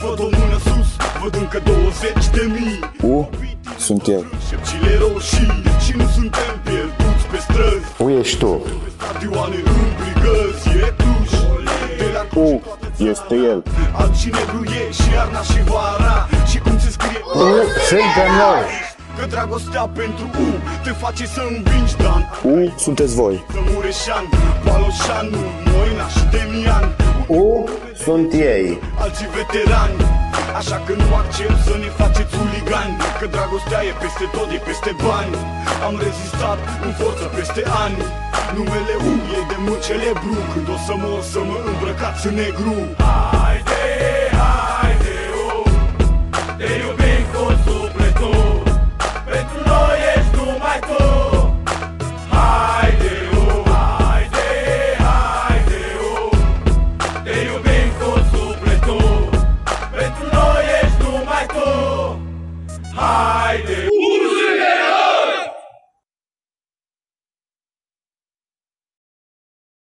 Văd o mână sus, văd încă 20.000. Sunt eu. Șepcile roșii și nu suntem pierduți pe străzi. Ești tu. Pe stadioane, în brigăzi, e Cluj. De la Cluj Este el. alb și negru e și iarna și vara. Și cum se scrie Suntem noi. că dragostea pentru te face să învingi, Dan. Sunteți voi. Mureșan, Paloșanu, Moina și Demian. Sunt ei. Alții veterani, așa că nu accept să ne faceți huligani. Că dragostea e peste tot, e peste bani. Am rezistat în forță peste ani. Numele e de mult celebru. Când o să mor să mă îmbrăcați în negru. Haide, haide, te iubim cu sufletul. Pentru noi ești numai tu. Haide, haide, haide, te iubim cu sufletul. Pentru noi ești numai tu.